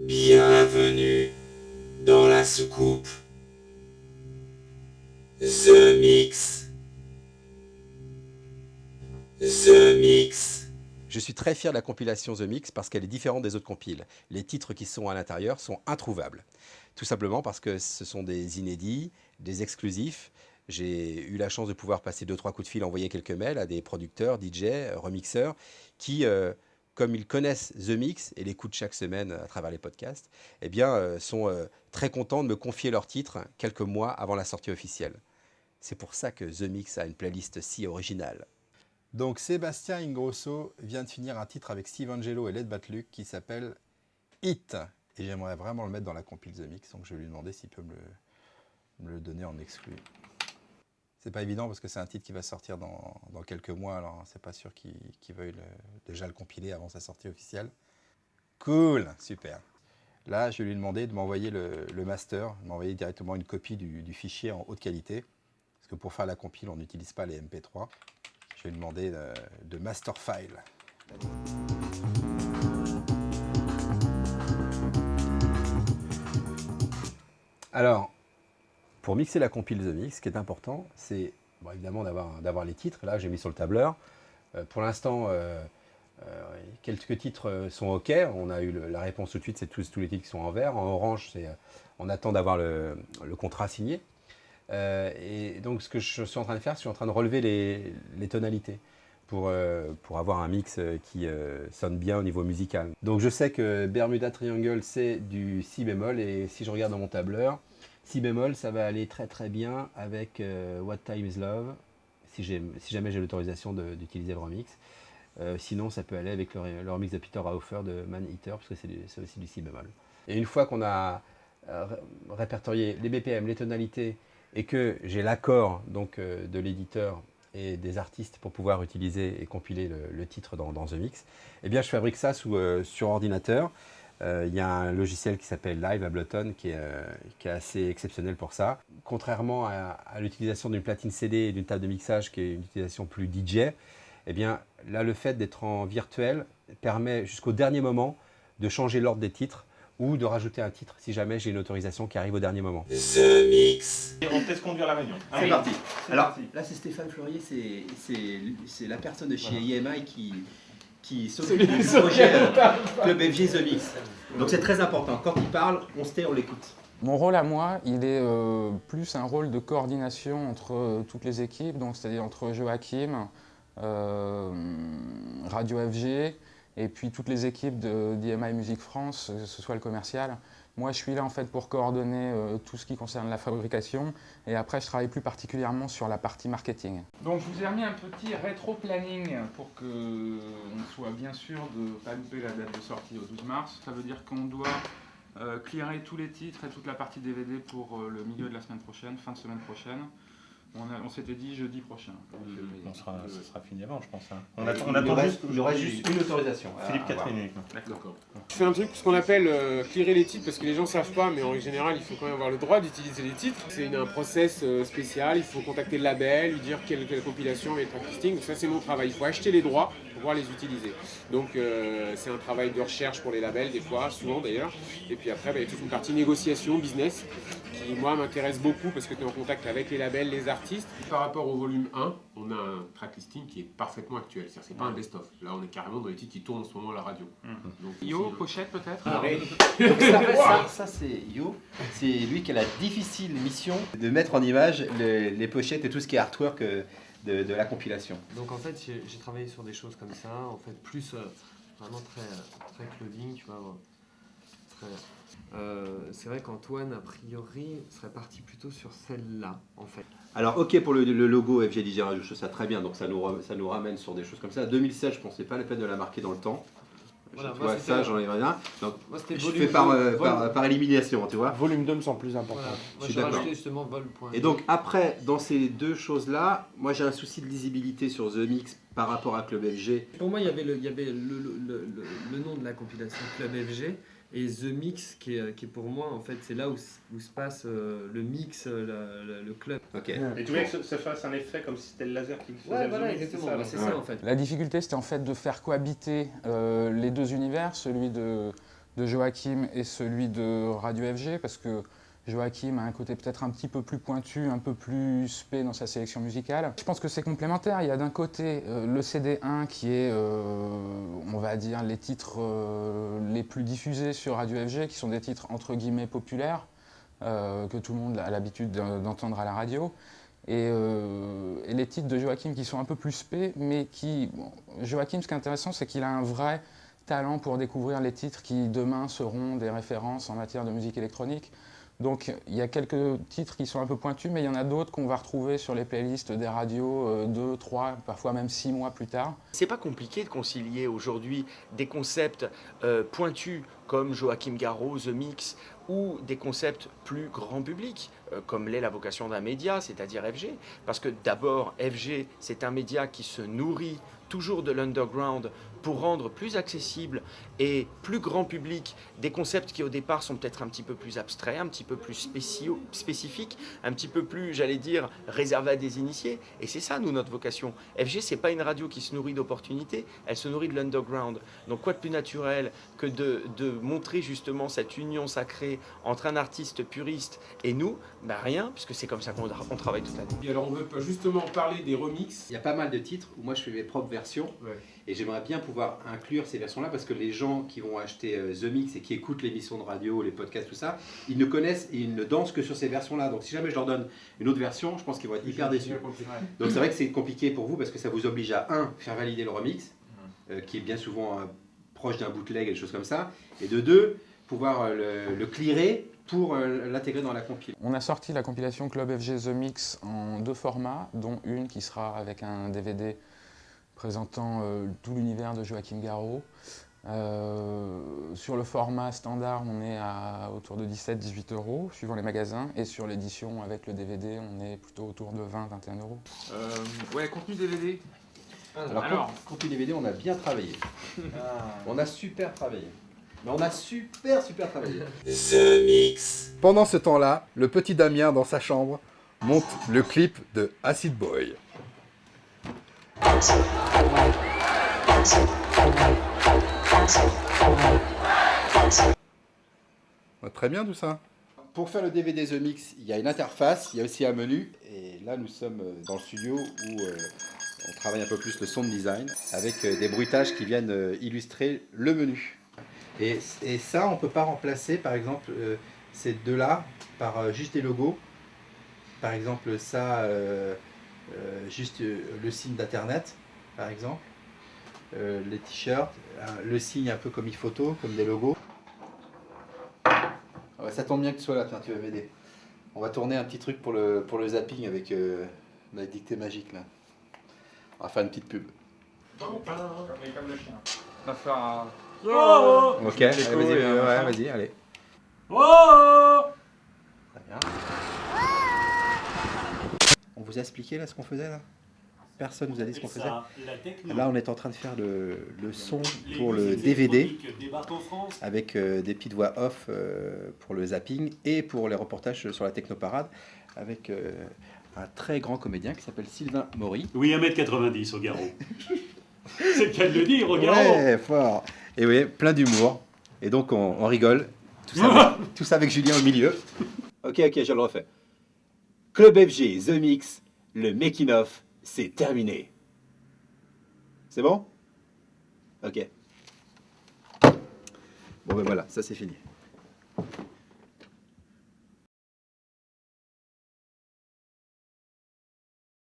Bienvenue dans la soucoupe. The Mix. The Mix. Je suis très fier de la compilation The Mix parce qu'elle est différente des autres compiles. Les titres qui sont à l'intérieur sont introuvables. Tout simplement parce que ce sont des inédits, des exclusifs. J'ai eu la chance de pouvoir passer 2-3 coups de fil, envoyer quelques mails à des producteurs, DJ, remixeurs qui, comme ils connaissent The Mix et l'écoutent chaque semaine à travers les podcasts, eh bien, sont très contents de me confier leurs titres quelques mois avant la sortie officielle. C'est pour ça que The Mix a une playlist si originale. Donc Sébastien Ingrosso vient de finir un titre avec Steve Angello et Led Batluk qui s'appelle Hit. Et j'aimerais vraiment le mettre dans la compile The Mix, donc je vais lui demander s'il peut me le donner en exclu. C'est pas évident parce que c'est un titre qui va sortir dans quelques mois, alors c'est pas sûr qu'il veuille déjà le compiler avant sa sortie officielle. Cool, super. Là, je vais lui demander de m'envoyer le master, de m'envoyer directement une copie du fichier en haute qualité. Parce que pour faire la compile, on n'utilise pas les MP3. Je vais lui demander de master file. Alors, pour mixer la compile The Mix, ce qui est important, c'est évidemment d'avoir les titres. Là, j'ai mis sur le tableur. Pour l'instant, quelques titres sont OK. On a eu la réponse tout de suite, c'est tous les titres qui sont en vert. En orange, on attend d'avoir le contrat signé. Et donc, ce que je suis en train de faire, je suis en train de relever les tonalités pour avoir un mix qui sonne bien au niveau musical. Donc, je sais que Bermuda Triangle, c'est du si bémol. Et si je regarde dans mon tableur, si bémol, ça va aller très très bien avec What Time Is Love, si jamais j'ai l'autorisation d'utiliser le remix. Sinon, ça peut aller avec le remix de Peter Hofer de Man Eater, parce que c'est aussi du si bémol. Et une fois qu'on a répertorié les BPM, les tonalités, et que j'ai l'accord donc de l'éditeur et des artistes pour pouvoir utiliser et compiler le titre dans The Mix, eh bien je fabrique ça sur ordinateur. Il y a un logiciel qui s'appelle Live Ableton qui est assez exceptionnel pour ça. Contrairement à l'utilisation d'une platine CD et d'une table de mixage qui est une utilisation plus DJ, eh bien là le fait d'être en virtuel permet jusqu'au dernier moment de changer l'ordre des titres ou de rajouter un titre si jamais j'ai une autorisation qui arrive au dernier moment. The Mix. On te laisse conduire la réunion. C'est parti. Alors là, c'est Stéphane Fleurier, c'est la personne de chez EMI qui s'occupe du projet Club FG The Mix. Donc c'est très important. Quand il parle, on se tait, on l'écoute. Mon rôle à moi, il est plus un rôle de coordination entre toutes les équipes, donc c'est-à-dire entre Joachim, Radio FG, et puis toutes les équipes d'EMI Musique France, que ce soit le commercial. Moi, je suis là en fait pour coordonner tout ce qui concerne la fabrication, et après, je travaille plus particulièrement sur la partie marketing. Donc, je vous ai remis un petit rétro-planning pour qu'on soit bien sûr de ne pas louper la date de sortie au 12 mars. Ça veut dire qu'on doit clearer tous les titres et toute la partie DVD pour le milieu de la semaine prochaine, fin de semaine prochaine. On s'était dit jeudi prochain. Ce sera fini avant, je pense. Hein. Il y aurait juste une autorisation. Philippe Catherine uniquement. D'accord. Je fais un truc, ce qu'on appelle clearer les titres, parce que les gens ne savent pas, mais en général, il faut quand même avoir le droit d'utiliser les titres. C'est un process spécial, il faut contacter le label, lui dire quelle compilation va être listing. Donc ça, c'est mon travail. Il faut acheter les droits pour pouvoir les utiliser. Donc c'est un travail de recherche pour les labels, des fois, souvent d'ailleurs. Et puis après, il y a toute une partie négociation, business, qui moi m'intéresse beaucoup, parce que tu es en contact avec les labels, les artistes. Par rapport au volume 1, on a un track listing qui est parfaitement actuel. C'est-à-dire c'est pas un best-of. Là, on est carrément dans les titres qui tournent en ce moment à la radio. Donc, Yo, pochette peut-être. Donc ça c'est Yo. C'est lui qui a la difficile mission de mettre en image les pochettes et tout ce qui est artwork de la compilation. Donc en fait, j'ai travaillé sur des choses comme ça, en fait plus vraiment très clothing, tu vois. C'est vrai qu'Antoine, a priori, serait parti plutôt sur celle-là, en fait. Alors ok pour le logo FG DJ Radio Show, ça très bien, donc ça nous ramène sur des choses comme ça. 2016, je pensais pas la peine de la marquer dans le temps. Voilà, tu vois, ça, j'en ai rien. Donc, moi, c'était je fais par élimination, tu vois. volume 2 me semble plus important. Voilà. Moi, Je suis j'ai d'accord. rajouté justement vol.2. Et donc après, dans ces deux choses-là, moi j'ai un souci de lisibilité sur The Mix par rapport à Club FG. Pour moi, il y avait le nom de la compilation Club FG et The Mix qui est pour moi, en fait, c'est là où se passe le mix, le club. Ok. Et tu voulais que ça fasse un effet comme si c'était le laser qui faisait Ouais, voilà, le zoom, exactement. c'est Bah, ça, c'est donc. ça, en fait. La difficulté, c'était en fait de faire cohabiter les deux univers, celui de de Joachim et celui de Radio FG, parce que Joachim a un côté peut-être un petit peu plus pointu, un peu plus spé dans sa sélection musicale. Je pense que c'est complémentaire. Il y a d'un côté le CD1 qui est, on va dire, les titres les plus diffusés sur Radio FG, qui sont des titres entre guillemets populaires, que tout le monde a l'habitude d'entendre à la radio. Et les titres de Joachim qui sont un peu plus spé, mais qui... Bon, Joachim, ce qui est intéressant, c'est qu'il a un vrai talent pour découvrir les titres qui demain seront des références en matière de musique électronique. Donc il y a quelques titres qui sont un peu pointus, mais il y en a d'autres qu'on va retrouver sur les playlists des radios 2, 3, parfois même 6 mois plus tard. C'est pas compliqué de concilier aujourd'hui des concepts pointus comme Joachim Garraud, The Mix, ou des concepts plus grand public, comme l'est la vocation d'un média, c'est-à-dire FG. Parce que d'abord, FG, c'est un média qui se nourrit toujours de l'underground pour rendre plus accessible et plus grand public des concepts qui au départ sont peut-être un petit peu plus abstraits, un petit peu plus spécifiques, un petit peu plus, j'allais dire, réservés à des initiés. Et c'est ça, nous, notre vocation. FG, c'est pas une radio qui se nourrit d'opportunités, elle se nourrit de l'underground. Donc quoi de plus naturel que de montrer justement cette union sacrée entre un artiste puriste et nous? Ben rien, puisque c'est comme ça qu'on travaille toute l'année. Et alors on veut justement parler des remixes. Il y a pas mal de titres où moi je fais mes propres versions. Ouais. Et j'aimerais bien pouvoir inclure ces versions-là parce que les gens qui vont acheter The Mix et qui écoutent l'émission de radio, les podcasts, tout ça, ils ne connaissent et ils ne dansent que sur ces versions-là. Donc si jamais je leur donne une autre version, je pense qu'ils vont être hyper déçus. Donc c'est vrai que c'est compliqué pour vous parce que ça vous oblige à, faire valider le remix, qui est bien souvent proche d'un bootleg et des choses comme ça, et de deux, pouvoir le clearer pour l'intégrer dans la compile. On a sorti la compilation Club FG The Mix en 2 formats, dont une qui sera avec un DVD présentant tout l'univers de Joachim Garraud. Sur le format standard, on est autour de 17-18 €, suivant les magasins, et sur l'édition avec le DVD, on est plutôt autour de 20-21 €. Ouais, contenu DVD. Alors, contenu DVD, on a bien travaillé. On a super travaillé. Mais on a super travaillé. The Mix. Pendant ce temps-là, le petit Damien, dans sa chambre, monte le clip de Acid Boy. Très bien tout ça. Pour faire le DVD The Mix, il y a une interface, il y a aussi un menu. Et là, nous sommes dans le studio où on travaille un peu plus le sound design avec des bruitages qui viennent illustrer le menu. Et ça, on ne peut pas remplacer, par exemple, ces deux-là par juste des logos. Par exemple, ça, juste le signe d'Internet, par exemple. Les t-shirts, le signe un peu comme e-photo, comme des logos. Ouais, ça tombe bien que tu sois là, tiens, tu vas m'aider. On va tourner un petit truc pour le zapping avec la dictée magique là. On va faire une petite pub. Comme le chien. On va faire un... Ok, allez, vas-y, allez. Très bien. On vous a expliqué là ce qu'on faisait là? Personne vous a dit ce qu'on faisait? Là, on est en train de faire le son pour le DVD avec des petites voix off pour le zapping et pour les reportages sur la Technoparade avec un très grand comédien qui s'appelle Sylvain Maury. Oui, 1m90 au Garraud. C'est le cas de le dire au Garraud. Ouais, fort. Et oui, plein d'humour. Et donc, on rigole. Tout ça avec Julien au milieu. Ok, je le refais. Club FG, The Mix, le making of, c'est terminé. C'est bon? Ok. Bon ben voilà, ça c'est fini.